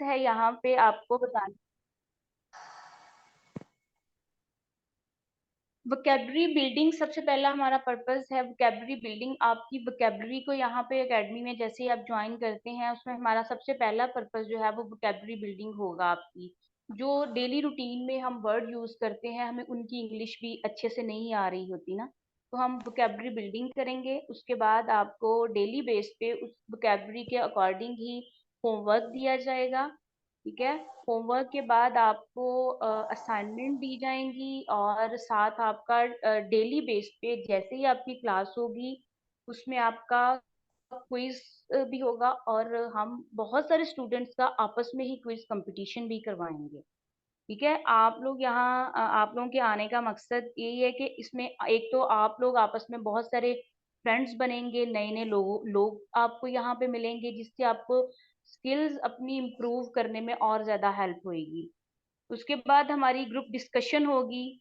है यहाँ पे आपको बताना। वोकेबलरी बिल्डिंग सबसे पहला हमारा पर्पस है। वोकेबलरी बिल्डिंग, आपकी वोकेबलरी को यहाँ पे एकेडमी में जैसे ही आप ज्वाइन करते हैं, उसमें हमारा सबसे पहला पर्पस जो है वो वोकेबलरी बिल्डिंग होगा आपकी। जो डेली रूटीन में हम वर्ड यूज करते हैं, हमें उनकी इंग्लिश भी अच्छे से नहीं आ रही होती ना, तो हम वोकेबलरी बिल्डिंग करेंगे। उसके बाद आपको डेली बेस पे उस वोकेबलरी के अकॉर्डिंग ही होमवर्क दिया जाएगा। ठीक है। होमवर्क के बाद आपको असाइनमेंट दी जाएंगी, और साथ आपका डेली बेस पे जैसे ही आपकी क्लास होगी उसमें आपका क्विज भी होगा, और हम बहुत सारे स्टूडेंट्स का आपस में ही क्विज कंपटीशन भी करवाएंगे। ठीक है। आप लोग यहाँ आप लोगों के आने का मकसद यही है कि इसमें एक तो आप लोग आपस में बहुत सारे फ्रेंड्स बनेंगे, नए नए लोग आपको यहाँ पे मिलेंगे, जिससे आपको स्किल्स अपनी इम्प्रूव करने में और ज्यादा हेल्प होगी। उसके बाद हमारी ग्रुप डिस्कशन होगी।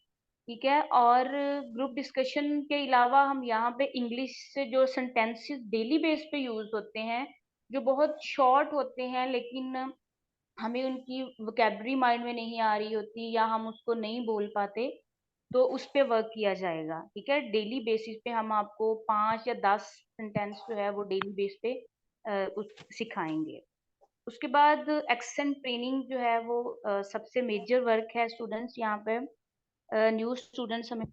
ठीक है। और ग्रुप डिस्कशन के अलावा हम यहाँ पे इंग्लिश से जो सेंटेंसेस डेली बेस पे यूज होते हैं, जो बहुत शॉर्ट होते हैं लेकिन हमें उनकी वोकेबलरी माइंड में नहीं आ रही होती, या हम उसको नहीं बोल पाते, तो उस पे वर्क किया जाएगा। ठीक है। डेली बेसिस पे हम आपको 5 या 10 सेंटेंस जो है वो डेली बेस पे सिखाएंगे। उसके बाद एक्सेंट ट्रेनिंग जो है वो सबसे मेजर वर्क है स्टूडेंट्स। यहाँ पे न्यू स्टूडेंट्स हमें।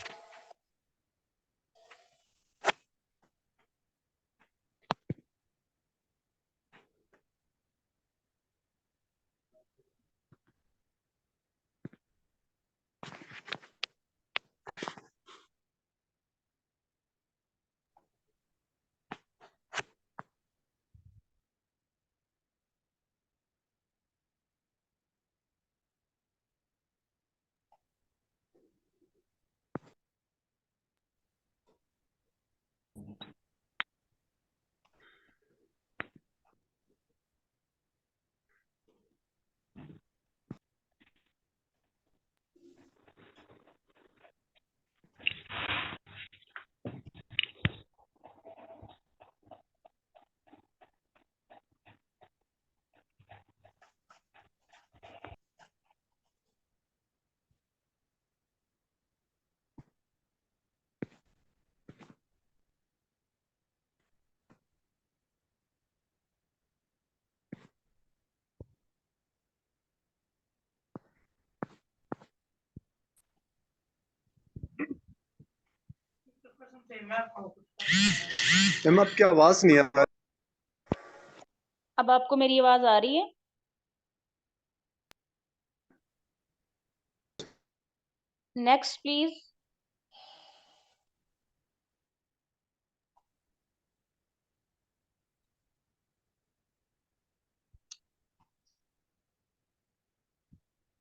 मैम आपकी आवाज नहीं आ रहा। अब आपको मेरी आवाज आ रही है? Next please.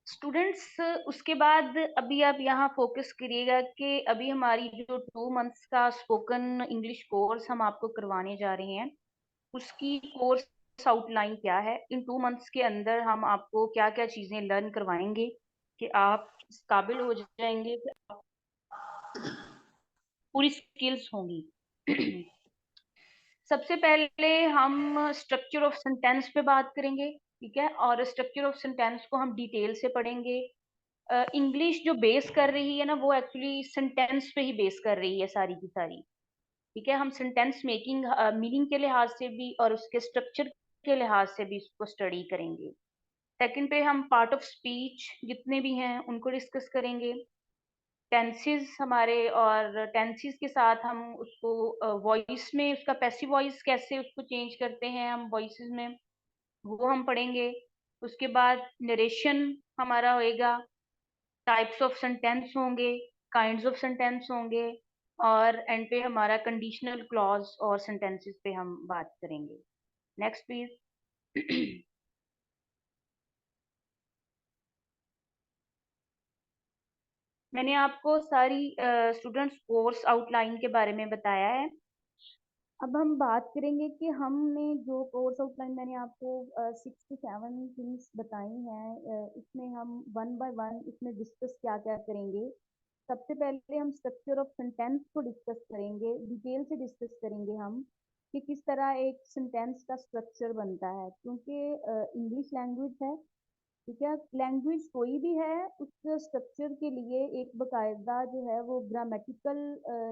स्टूडेंट्स, उसके बाद अभी आप यहाँ फोकस करिएगा कि अभी हमारी जो 2 मंथ्स का स्पोकन इंग्लिश कोर्स हम आपको करवाने जा रहे हैं, उसकी कोर्स आउटलाइन क्या है। इन 2 मंथ्स के अंदर हम आपको क्या क्या चीजें लर्न करवाएंगे कि आप इस काबिल हो जाएंगे कि आप पूरी स्किल्स होंगी। सबसे पहले हम स्ट्रक्चर ऑफ सेंटेंस पे बात करेंगे। ठीक है। और स्ट्रक्चर ऑफ सेंटेंस को हम डिटेल से पढ़ेंगे। इंग्लिश जो बेस कर रही है ना, वो एक्चुअली सेंटेंस पे ही बेस कर रही है सारी की सारी। ठीक है। हम सेंटेंस मेकिंग मीनिंग के लिहाज से भी और उसके स्ट्रक्चर के लिहाज से भी इसको स्टडी करेंगे। सेकंड पे हम पार्ट ऑफ स्पीच जितने भी हैं उनको डिस्कस करेंगे। टेंसेस हमारे, और टेंसेस के साथ हम उसको वॉइस में उसका पैसिव वॉइस कैसे उसको चेंज करते हैं हम वॉइसेस में, वो हम पढ़ेंगे। उसके बाद नरेशन हमारा होएगा, टाइप्स ऑफ सेंटेंस होंगे, काइंड्स ऑफ सेंटेंस होंगे, और एंड पे हमारा कंडीशनल क्लॉज और सेंटेंसेस पे हम बात करेंगे। Next please. मैंने आपको सारी स्टूडेंट्स कोर्स आउटलाइन के बारे में बताया है। अब हम बात करेंगे कि हमने जो कोर्स आउटलाइन मैंने आपको 6 से 7 थिंग्स बताई हैं, इसमें हम वन बाय वन इसमें डिस्कस क्या क्या करेंगे। सबसे पहले हम स्ट्रक्चर ऑफ सेंटेंस को डिस्कस करेंगे, डिटेल से डिस्कस करेंगे हम। कि किस तरह एक सेंटेंस का स्ट्रक्चर बनता है, क्योंकि इंग्लिश लैंग्वेज है, ठीक है। लैंग्वेज कोई भी है, उसके स्ट्रक्चर के लिए एक बकायदा जो है वो ग्रामेटिकल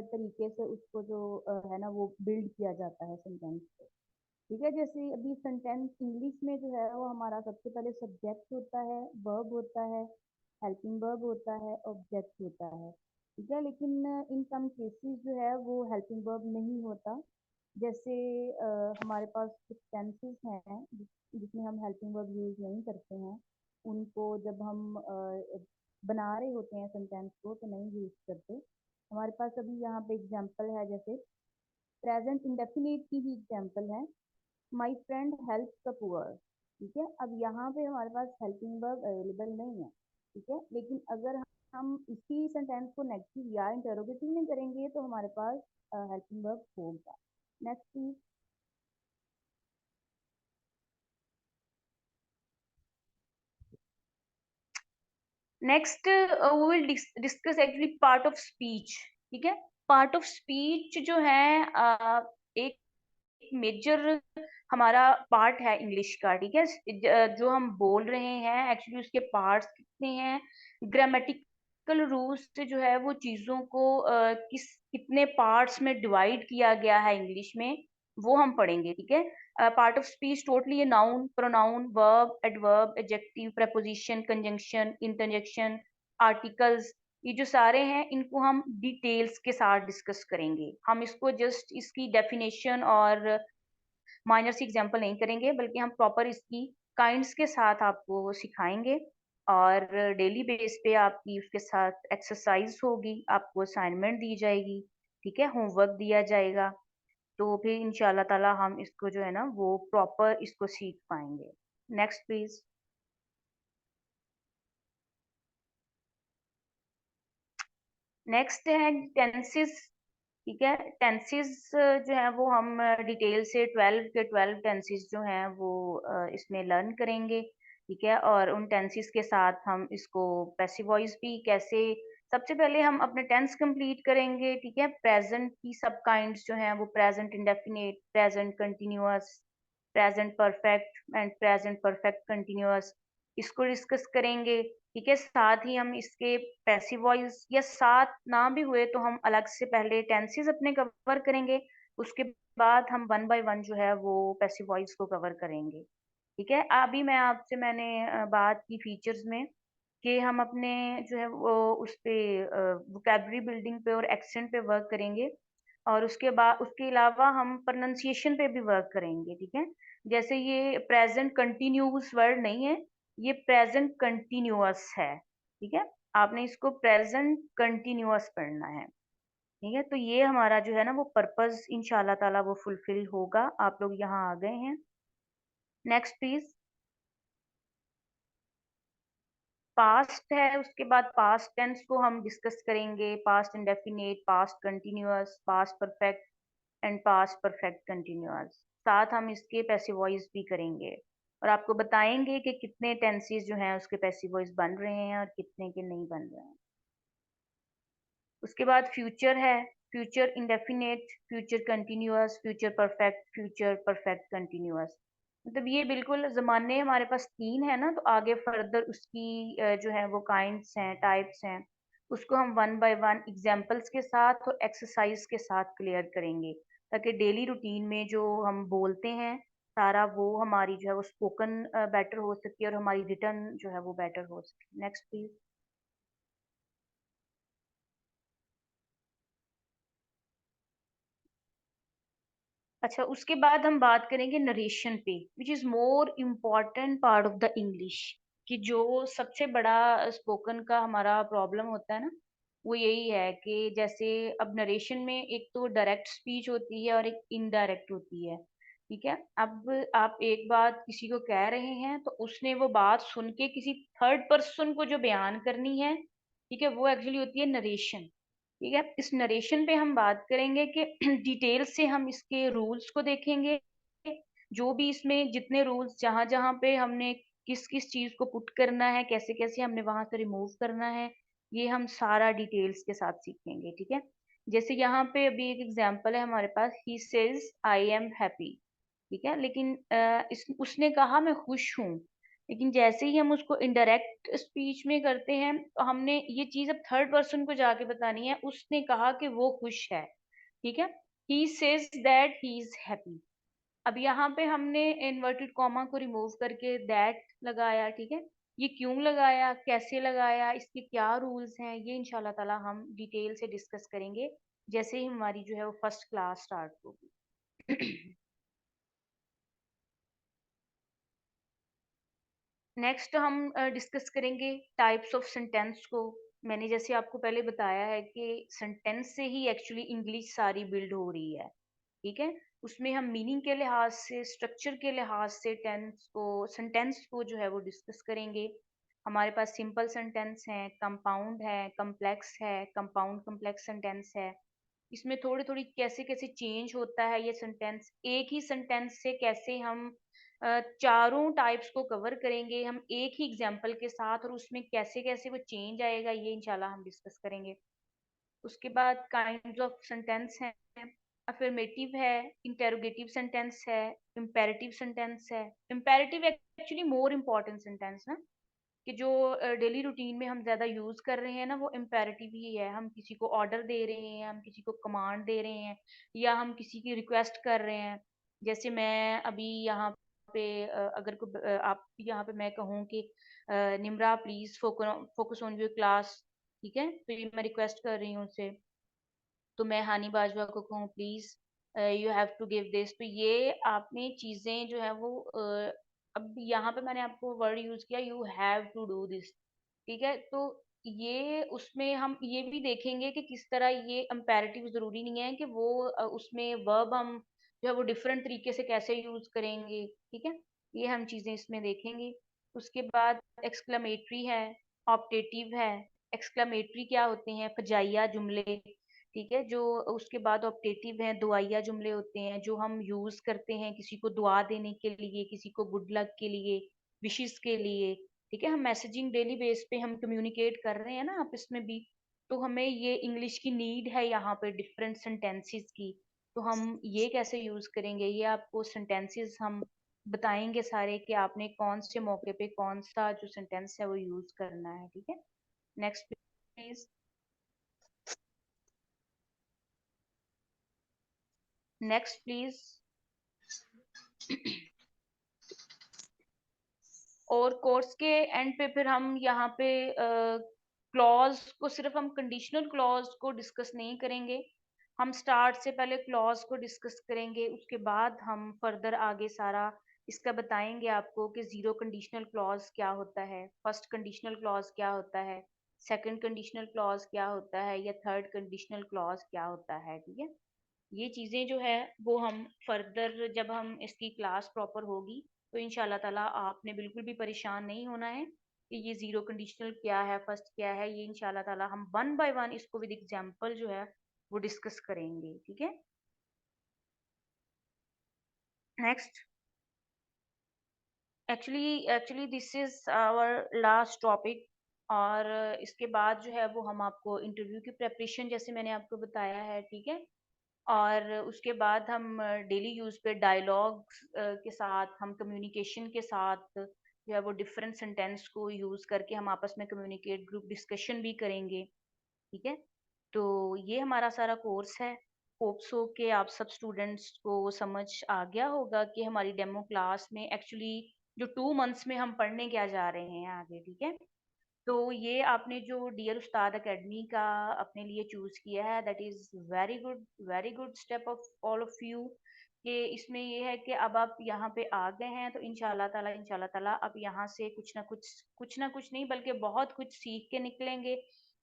तरीके से उसको जो है ना वो बिल्ड किया जाता है सेंटेंस को, ठीक है। जैसे अभी सेंटेंस इंग्लिश में जो है वो हमारा सबसे पहले सब्जेक्ट होता है, वर्ब होता है, हेल्पिंग वर्ब होता है, ऑब्जेक्ट होता है, ठीक है। लेकिन इन सम केसेस जो है वो हेल्पिंग वर्ब नहीं होता। जैसे हमारे पास कुछ टेंसेस हैं जिसमें हम हेल्पिंग वर्ब यूज नहीं करते हैं, उनको जब हम बना रहे होते हैं सेंटेंस को तो नहीं यूज करते। हमारे पास अभी यहाँ पे एग्जांपल है, जैसे प्रेजेंट इंडेफिनिट की ही एग्जांपल है, my friend help the poor, ठीक है। अब यहाँ पे हमारे पास हेल्पिंग वर्ब अवेलेबल नहीं है, ठीक है। लेकिन अगर हम इसी सेंटेंस को नेगेटिव या इंटरोगेटिव में करेंगे तो हमारे पास हेल्पिंग वर्ब होगा। Next please. Next we will discuss actually part of speech, ठीक है। पार्ट ऑफ स्पीच जो है एक मेजर हमारा पार्ट है इंग्लिश का, ठीक है। जो हम बोल रहे हैं एक्चुअली उसके पार्ट्स कितने हैं, ग्रामेटिकल रूल्स से जो है वो चीजों को कितने पार्ट्स में डिवाइड किया गया है इंग्लिश में, वो हम पढ़ेंगे, ठीक है। Part of speech totally noun, pronoun, verb, adverb, adjective, preposition, conjunction, interjection, articles, ये जो सारे हैं इनको हम डिटेल्स के साथ डिस्कस करेंगे। हम इसको जस्ट इसकी डेफिनेशन और माइनर सी एग्जांपल नहीं करेंगे, बल्कि हम प्रॉपर इसकी काइंड्स के साथ आपको सिखाएंगे। और डेली बेस पे आपकी उसके साथ एक्सरसाइज होगी, आपको असाइनमेंट दी जाएगी, ठीक है, होमवर्क दिया जाएगा। तो फिर इंशाल्लाह ताला हम इसको जो है ना वो प्रॉपर इसको सीख पाएंगे। Next please. नेक्स्ट है टेंसेस, ठीक है। टेंसेस जो है वो हम डिटेल से 12 के 12 टेंसेस जो हैं वो इसमें लर्न करेंगे, ठीक है। और उन टेंसेस के साथ हम इसको पैसिव वॉइस भी कैसे, सबसे पहले हम अपने टेंस कंप्लीट करेंगे, ठीक है। प्रेजेंट की सब काइंड्स जो हैं वो present indefinite, present continuous, present perfect and present perfect continuous, इसको डिस्कस करेंगे, ठीक है। साथ ही हम इसके पैसिव वॉइस या साथ ना भी हुए तो हम अलग से पहले टेंसेस अपने कवर करेंगे, उसके बाद हम वन बाय वन जो है वो पैसिव वॉइस को कवर करेंगे, ठीक है। अभी मैंने बात की फीचर्स में कि हम अपने जो है वो उस पे वोकैबुलरी बिल्डिंग पे और एक्सेंट पे वर्क करेंगे, और उसके बाद उसके अलावा हम प्रोनाउंसिएशन पे भी वर्क करेंगे, ठीक है। जैसे ये प्रेजेंट कंटिन्यूस वर्ड नहीं है, ये प्रेजेंट कंटिन्यूअस है, ठीक है। आपने इसको प्रेजेंट कंटिन्यूअस पढ़ना है, ठीक है। तो ये हमारा जो है ना वो पर्पस इंशाल्लाह ताला वो फुलफिल होगा। आप लोग यहाँ आ गए हैं। Next please. पास्ट है, उसके बाद पास्ट टेंस को हम डिस्कस करेंगे, past indefinite, past continuous, past perfect and past perfect continuous. साथ हम इसके पैसिव वॉइस भी करेंगे और आपको बताएंगे कि कितने टेंसेस जो हैं उसके पैसिव वॉइस बन रहे हैं और कितने के नहीं बन रहे हैं। उसके बाद फ्यूचर है, future indefinite, future continuous, future perfect, future perfect continuous. मतलब ये बिल्कुल जमाने हमारे पास तीन है ना, तो आगे फर्दर उसकी जो है वो काइंड्स हैं, टाइप्स हैं, उसको हम वन बाय वन एग्जांपल्स के साथ और एक्सरसाइज के साथ क्लियर करेंगे, ताकि डेली रूटीन में जो हम बोलते हैं सारा वो हमारी जो है वो स्पोकन बेटर हो सके और हमारी रिटर्न जो है वो बेटर हो सके। Next please. अच्छा, उसके बाद हम बात करेंगे नरेशन पे, which is more important part of the English. कि जो सबसे बड़ा स्पोकन का हमारा प्रॉब्लम होता है ना, वो यही है कि जैसे अब नरेशन में एक तो डायरेक्ट स्पीच होती है और एक इनडायरेक्ट होती है, ठीक है। अब आप एक बात किसी को कह रहे हैं तो उसने वो बात सुन के किसी थर्ड पर्सन को जो बयान करनी है, ठीक है, वो एक्चुअली होती है नरेशन, ठीक है। इस नरेशन पे हम बात करेंगे कि डिटेल से हम इसके रूल्स को देखेंगे, जो भी इसमें जितने रूल्स जहां जहां पे हमने किस किस चीज को पुट करना है, कैसे कैसे हमने वहां से रिमूव करना है, ये हम सारा डिटेल्स के साथ सीखेंगे, ठीक है। जैसे यहाँ पे अभी एक एग्जांपल है हमारे पास, he says I am happy, ठीक है, लेकिन उसने कहा मैं खुश हूँ, लेकिन जैसे ही हम उसको इनडायरेक्ट स्पीच में करते हैं तो हमने ये चीज अब थर्ड पर्सन को जाके बतानी है, उसने कहा कि वो खुश है, ठीक है, he says that he is happy. अब यहाँ पे हमने इन्वर्टेड कॉमा को रिमूव करके दैट लगाया, ठीक है, ये क्यों लगाया, कैसे लगाया, इसके क्या रूल्स हैं, ये इंशाल्लाह ताला हम डिटेल से डिस्कस करेंगे जैसे ही हमारी जो है वो फर्स्ट क्लास स्टार्ट होगी। नेक्स्ट हम डिस्कस करेंगे टाइप्स ऑफ सेंटेंस को। मैंने जैसे आपको पहले बताया है कि सेंटेंस से ही एक्चुअली इंग्लिश सारी बिल्ड हो रही है, ठीक है, उसमें हम मीनिंग के लिहाज से, स्ट्रक्चर के लिहाज से टेंस को, सेंटेंस को जो है वो डिस्कस करेंगे। हमारे पास सिंपल सेंटेंस है, कंपाउंड है, कम्प्लेक्स है, कंपाउंड कम्प्लेक्स सेंटेंस है। इसमें थोड़ी थोड़ी कैसे कैसे चेंज होता है ये सेंटेंस, एक ही सेंटेंस से कैसे हम चारों टाइप्स को कवर करेंगे हम एक ही एग्जाम्पल के साथ, और उसमें कैसे कैसे वो चेंज आएगा ये इंशाल्लाह हम डिस्कस करेंगे। उसके बाद काइंड्स ऑफ सेंटेंस हैं, अफर्मेटिव है, इंटेरोगेटिव सेंटेंस है, इम्पेरेटिव सेंटेंस है। Imperative actually more important sentence ना, कि जो डेली रूटीन में हम ज्यादा यूज कर रहे हैं ना, वो इम्पेरेटिव ही है। हम किसी को ऑर्डर दे रहे हैं, हम किसी को कमांड दे रहे हैं, या हम किसी की रिक्वेस्ट कर रहे हैं। जैसे मैं अभी यहाँ पे आप यहाँ पे मैं कहूँ कि Nimra please focus on your class, ठीक है, तो ये मैं रिक्वेस्ट कर रही हूँ उससे। तो मैं हानि बाजवा को कहूँ please you have to give this, तो ये आपने चीजें जो है वो अब यहाँ पे मैंने आपको वर्ड यूज किया you have to do this, ठीक है, तो ये उसमें हम ये भी देखेंगे कि किस तरह ये कंपैरेटिव जरूरी नहीं है कि वो उसमें वर्ब हम जो है वो डिफरेंट तरीके से कैसे यूज करेंगे, ठीक है, ये हम चीजें इसमें देखेंगे। उसके बाद एक्सक्लेमेटरी है, ऑप्टेटिव है। एक्सक्लेमेटरी क्या होते हैं, फजाइया जुमले, ठीक है, जो उसके बाद ऑप्टेटिव हैं, दुआइया जुमले होते हैं जो हम यूज करते हैं किसी को दुआ देने के लिए, किसी को गुड लक के लिए, विशेस के लिए, ठीक है, हम मैसेजिंग डेली बेस पे हम कम्युनिकेट कर रहे हैं ना आपस में भी, तो हमें ये इंग्लिश की नीड है यहाँ पे डिफरेंट सेंटेंसेस की। तो हम ये कैसे यूज करेंगे, ये आपको सेंटेंसेस हम बताएंगे सारे कि आपने कौन से मौके पे कौन सा जो सेंटेंस है वो यूज करना है, ठीक है। Next please. Next please. और कोर्स के एंड पे फिर हम यहाँ पे क्लॉज को, सिर्फ हम कंडीशनल क्लॉज को डिस्कस नहीं करेंगे, हम स्टार्ट से पहले क्लॉज को डिस्कस करेंगे, उसके बाद हम फर्दर आगे सारा इसका बताएंगे आपको कि जीरो कंडीशनल क्लॉज क्या होता है, फर्स्ट कंडीशनल क्लॉज क्या होता है, सेकंड कंडीशनल क्लॉज क्या होता है, या थर्ड कंडीशनल क्लॉज क्या होता है, ठीक है। ये चीजें जो है वो हम फर्दर जब हम इसकी क्लास प्रॉपर होगी तो इंशाल्लाह ताला आपने बिल्कुल भी परेशान नहीं होना है कि ये जीरो कंडीशनल क्या है, फर्स्ट क्या है, ये इंशाल्लाह ताला हम वन बाय वन इसको विद एग्जांपल जो है वो डिस्कस करेंगे, ठीक है। Next, actually actually this is our last topic, और इसके बाद जो है वो हम आपको इंटरव्यू की प्रेपरेशन जैसे मैंने आपको बताया है, ठीक है, और उसके बाद हम डेली यूज पे डायलॉग्स के साथ, हम कम्युनिकेशन के साथ जो है वो डिफरेंट सेंटेंस को यूज करके हम आपस में कम्युनिकेट, ग्रुप डिस्कशन भी करेंगे, ठीक है। तो ये हमारा सारा कोर्स है। होप्स हो कि आप सब स्टूडेंट्स को समझ आ गया होगा कि हमारी डेमो क्लास में एक्चुअली जो 2 मंथ्स में हम पढ़ने क्या जा रहे हैं आगे, ठीक है। तो ये आपने जो डियर उस्ताद एकेडमी का अपने लिए चूज किया है, that is very good step of all of you, कि इसमें ये है कि अब आप यहाँ पे आ गए हैं तो इंशाल्लाह ताला आप यहाँ से कुछ ना कुछ नहीं बल्कि बहुत कुछ सीख के निकलेंगे,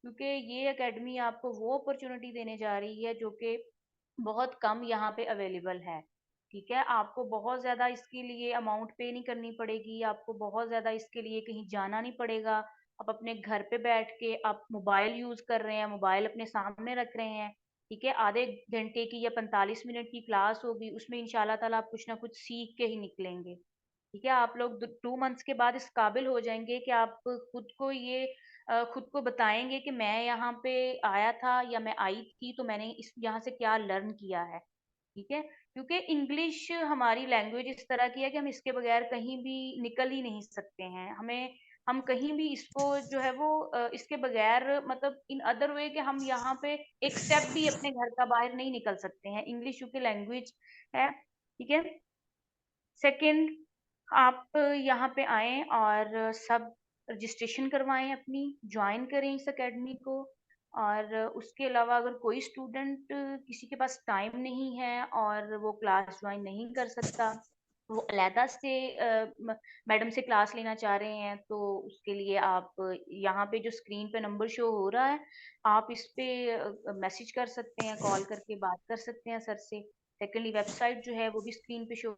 क्योंकि ये एकेडमी आपको वो अपॉर्चुनिटी देने जा रही है जो कि बहुत कम यहाँ पे अवेलेबल है, ठीक है। आपको बहुत ज्यादा इसके लिए अमाउंट पे नहीं करनी पड़ेगी, आपको बहुत ज्यादा इसके लिए कहीं जाना नहीं पड़ेगा। आप अपने घर पे बैठ के आप मोबाइल यूज कर रहे हैं, मोबाइल अपने सामने रख रहे हैं, ठीक है, आधे घंटे की या 45 मिनट की क्लास होगी, उसमें इंशाल्लाह ताला आप कुछ ना कुछ सीख के ही निकलेंगे, ठीक है। आप लोग 2 मंथ्स के बाद इस काबिल हो जाएंगे कि आप खुद को ये खुद को बताएंगे कि मैं यहाँ पे आया था या मैं आई थी, तो मैंने इस यहाँ से क्या लर्न किया है। ठीक है, क्योंकि इंग्लिश हमारी लैंग्वेज इस तरह की है कि हम इसके बगैर कहीं भी निकल ही नहीं सकते हैं। हम कहीं भी इसको जो है वो इसके बगैर, मतलब इन अदर वे कि हम यहाँ पे एक स्टेप भी अपने घर का बाहर नहीं निकल सकते हैं। इंग्लिश क्योंकि लैंग्वेज है। ठीक है। सेकंड, आप यहाँ पे आए और सब रजिस्ट्रेशन करवाएं, अपनी ज्वाइन करें इस एकेडमी को। और उसके अलावा अगर कोई स्टूडेंट किसी के पास टाइम नहीं है और वो क्लास ज्वाइन नहीं कर सकता, वो अलहदा से मैडम से क्लास लेना चाह रहे हैं, तो उसके लिए आप यहाँ पे जो स्क्रीन पे नंबर शो हो रहा है, आप इस पे मैसेज कर सकते हैं, कॉल करके बात कर सकते हैं सर से। सेकेंडली, वेबसाइट जो है वो भी स्क्रीन पे शो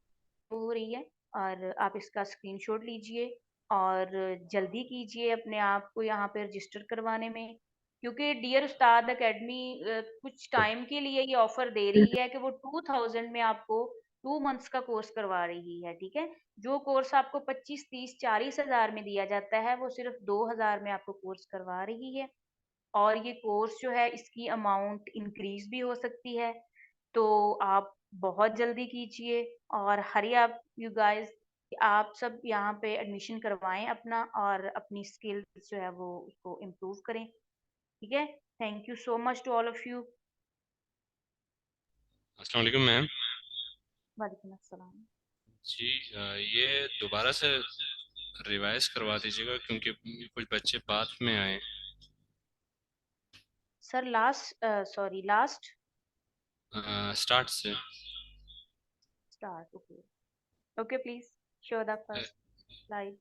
हो रही है, और आप इसका स्क्रीनशॉट लीजिए और जल्दी कीजिए अपने आप को यहाँ पे रजिस्टर करवाने में। क्योंकि डियर उस्ताद एकेडमी कुछ टाइम के लिए ये ऑफर दे रही है कि वो 2000 में आपको 2 मंथ्स का कोर्स करवा रही है। ठीक है, जो कोर्स आपको 25, 30, 40 हजार में दिया जाता है, वो सिर्फ 2000 में आपको कोर्स करवा रही है। और ये कोर्स जो है, इसकी अमाउंट इंक्रीज भी हो सकती है। तो आप बहुत जल्दी कीजिए और हरी अप यू गाइस, आप सब यहाँ पे एडमिशन करवाएं अपना, और अपनी स्किल्स जो है वो उसको इम्प्रूव करें। ठीक है, thank you so much to all of you. अस्सलाम वालेकुम मैम। वालेकुम अस्सलाम। जी ये दोबारा से रिवाइज करवा दीजिएगा क्योंकि कुछ बच्चे बाद में आए। Sir last, sorry, last start से। Start. Okay, okay, please show the first slide.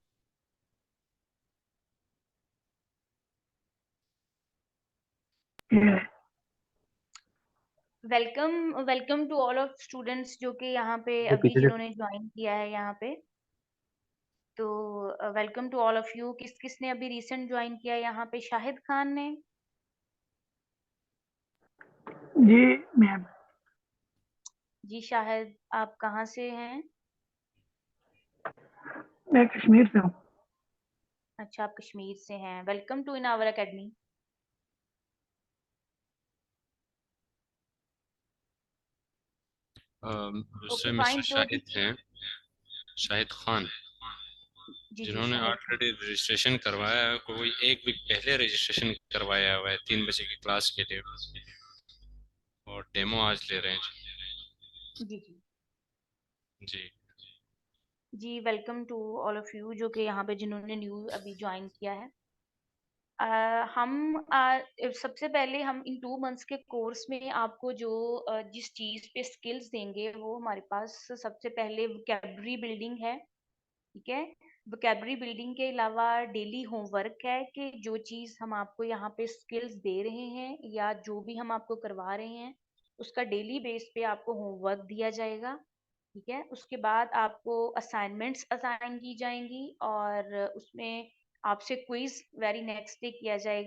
Welcome, welcome to all of students जो कि यहाँ पे अभी जिन्होंने ज्वाइन किया है यहाँ पे। तो welcome to all of you. किस किसने अभी रिसेंट ज्वाइन किया है यहाँ पे? शाहिद खान ने। जी मैम। जी शाहिद, आप कहाँ से हैं? मैं कश्मीर से हूँ। अच्छा, आप कश्मीर से हैं। Welcome to in our academy. दूसरे ओके मिस्टर फाइन, जो भी। शाहिद हैं, शाहिद खान, जी जी, जिन्होंने शाहिद खान। ऑलरेडी रजिस्ट्रेशन करवाया है। कोई एक वीक पहले रजिस्ट्रेशन करवाया हुआ है 3 बजे की क्लास के लिए, और डेमो आज ले रहे हैं जी जी जी। जी, welcome to all of you जो कि यहाँ पे जिन्होंने न्यू अभी ज्वाइन किया है। सबसे पहले हम इन 2 मंथ्स के कोर्स में आपको जो जिस चीज़ पे स्किल्स देंगे, वो हमारे पास सबसे पहले वोकैबुलरी बिल्डिंग है। ठीक है, वोकैबुलरी बिल्डिंग के अलावा डेली होमवर्क है कि जो चीज़ हम आपको यहाँ पे स्किल्स दे रहे हैं या जो भी हम आपको करवा रहे हैं, उसका डेली बेस पे आपको होमवर्क दिया जाएगा। ठीक है, उसके बाद आपको असाइनमेंट्स असाइन की जाएंगी और उसमें आपसे क्विज वेरी नेक्स्ट डे किया जाएगा।